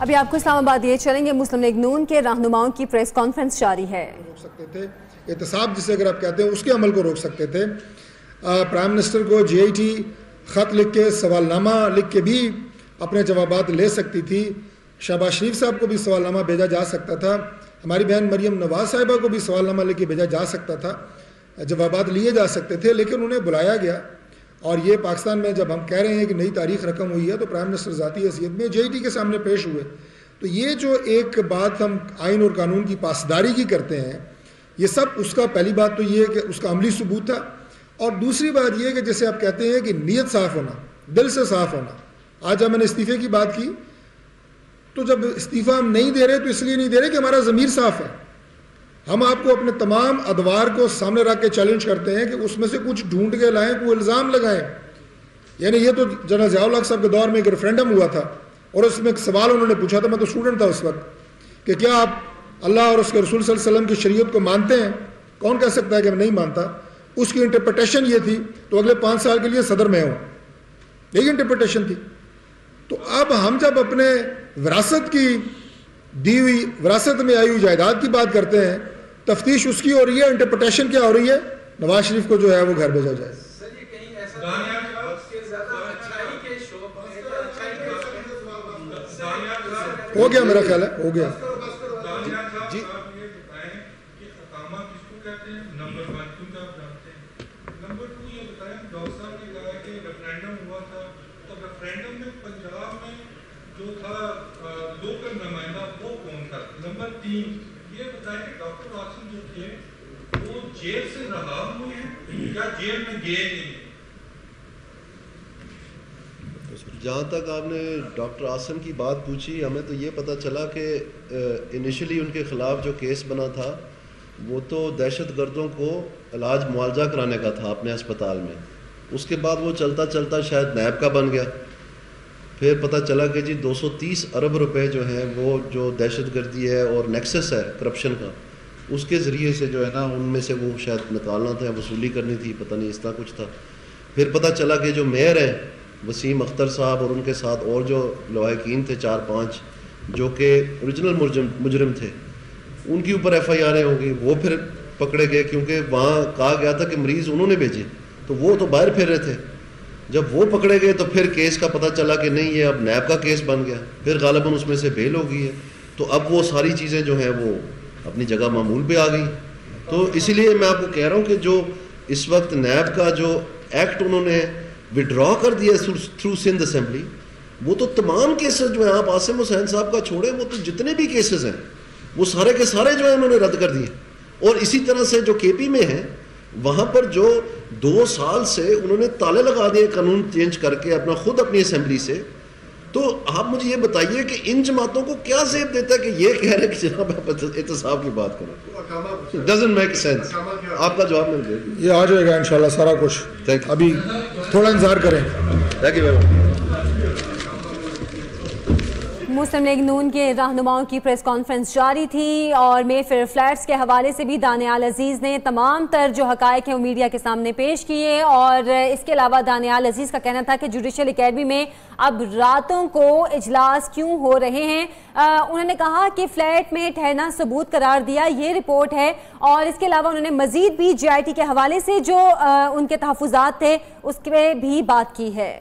ابھی آپ کو اسلام آباد یہ چلیں گے، مسلم لیگ نون کے رہنماؤں کی پریس کانفرنس جاری ہے۔ روک سکتے تھے احتساب جسے اگر آپ کہتے ہیں اس کے عمل کو روک سکتے تھے۔ پرائم منسٹر کو جے آئی ٹی خط لکھ کے سوال نامہ لکھ کے بھی اپنے جوابات لے سکتی تھی۔ شہباز شریف صاحب کو بھی سوال نامہ بھیجا جا سکتا تھا، ہماری بہن مریم نواز صاحبہ کو بھی سوال نامہ لکھ کے بھیجا جا سکتا تھا، جوابات لیے جا سکتے تھے، لیکن انہیں بلایا گیا۔ اور یہ پاکستان میں جب ہم کہہ رہے ہیں کہ نئی تاریخ رقم ہوئی ہے تو پرائم منسٹر ذاتی حیثیت میں جے آئی ٹی کے سامنے پیش ہوئے۔ تو یہ جو ایک بات ہم آئین اور قانون کی پاسداری کی کرتے ہیں، یہ سب اس کا پہلی بات تو یہ ہے کہ اس کا عملی ثبوت تھا، اور دوسری بات یہ ہے کہ جیسے آپ کہتے ہیں کہ نیت صاف ہونا، دل سے صاف ہونا۔ آج جب میں نے استعفے کی بات کی تو جب استعفیٰ ہم نہیں دے رہے تو اس لیے نہیں دے رہے کہ ہمارا ضمیر صاف ہے۔ ہم آپ کو اپنے تمام ادوار کو سامنے رکھ کے چیلنج کرتے ہیں کہ اس میں سے کچھ ڈھونڈ کے لائیں، کوئی الزام لگائیں۔ یعنی یہ تو جنرل ضیاء الحق صاحب کے دور میں ایک ریفرینڈم ہوا تھا اور اس میں ایک سوال انہوں نے پوچھا تھا، میں تو اسٹوڈنٹ تھا اس وقت، کہ کیا آپ اللہ اور اس کے رسول صلی اللہ علیہ وسلم کی شریعت کو مانتے ہیں؟ کون کہہ سکتا ہے کہ میں نہیں مانتا؟ اس کی انٹرپریٹیشن یہ تھی تو اگلے 5 سال کے لیے صدر میں ہوں، یہی انٹرپریٹیشن تھی۔ تو اب ہم جب اپنے وراثت کی دی ہوئی، وراثت میں آئی ہوئی جائیداد کی بات کرتے ہیں، تفتیش اس کی ہو رہی ہے، انٹرپریٹیشن کیا ہو رہی ہے؟ نواز شریف کو جو ہے وہ گھر بھیجا جائے۔ ہو گیا، میرا خیال ہے ہو گیا۔ جی یہ بتائیں کہ ڈاکٹر عاصم جو تھے وہ جیل سے رہا ہوئے ہیں یا جیل میں گئے نہیں؟ جہاں تک آپ نے ڈاکٹر عاصم کی بات پوچھی، ہمیں تو یہ پتہ چلا کہ انیشلی ان کے خلاف جو کیس بنا تھا وہ تو دہشت گردوں کو علاج معالجہ کرانے کا تھا اپنے اسپتال میں۔ اس کے بعد وہ چلتا چلتا شاید نیب کا بن گیا، پھر پتہ چلا کہ جی 230 ارب روپے جو ہیں وہ جو دہشت گردی ہے اور نیکسس ہے کرپشن کا، اس کے ذریعے سے جو ہے نا ان میں سے وہ شاید نکالنا تھا، وصولی کرنی تھی، پتہ نہیں اس طرح کچھ تھا۔ پھر پتہ چلا کہ جو میئر ہیں وسیم اختر صاحب اور ان کے ساتھ اور جو لواحقین تھے 4-5 جو کہ اوریجنل مجرم تھے، ان کے اوپر ایف آئی آریں ہوں گی، وہ پھر پکڑے گئے کیونکہ وہاں کہا گیا تھا کہ مریض انہوں نے بھیجے، تو وہ تو باہر پھر رہے تھے۔ جب وہ پکڑے گئے تو پھر کیس کا پتہ چلا کہ نہیں، یہ اب نیب کا کیس بن گیا، پھر غالباً اس میں سے بیل ہو گئی ہے، تو اب وہ ساری چیزیں جو ہیں وہ اپنی جگہ معمول پہ آ گئی۔ تو اسی لیے میں آپ کو کہہ رہا ہوں کہ جو اس وقت نیب کا جو ایکٹ انہوں نے وڈرا کر دیا تھرو سندھ اسمبلی، وہ تو تمام کیسز جو ہیں، آپ عاصم حسین صاحب کا چھوڑیں، وہ تو جتنے بھی کیسز ہیں وہ سارے کے سارے جو ہیں انہوں نے رد کر دیے۔ اور اسی طرح سے جو کے پی میں ہیں، وہاں پر جو 2 سال سے انہوں نے تالے لگا دیے قانون چینج کر کے اپنی اسمبلی سے۔ تو آپ مجھے یہ بتائیے کہ ان جماعتوں کو کیا زیب دیتا ہے کہ یہ کہہ رہے کہ جناب آپ احتساب کی بات کریں؟ Doesn't make sense. آپ کا جواب مل گیا، یہ آ جائے گا انشاءاللہ سارا کچھ، ابھی تھوڑا انتظار کریں۔ Thank you very much. Muslim League Noon کے رہنماؤں کی پریس کانفرنس جاری تھی اور مے فیئر فلیٹس کے حوالے سے بھی دانیال عزیز نے تمام تر جو حقائق ہیں وہ میڈیا کے سامنے پیش کیے، اور اس کے علاوہ دانیال عزیز کا کہنا تھا کہ جوڈیشل اکیڈمی میں اب راتوں کو اجلاس کیوں ہو رہے ہیں۔ انہوں نے کہا کہ فلیٹ میں ٹھہرنا ثبوت قرار دیا، یہ رپورٹ ہے، اور اس کے علاوہ انہوں نے مزید بھی جے آئی ٹی کے حوالے سے جو ان کے تحفظات تھے اس پہ بھی بات کی ہے۔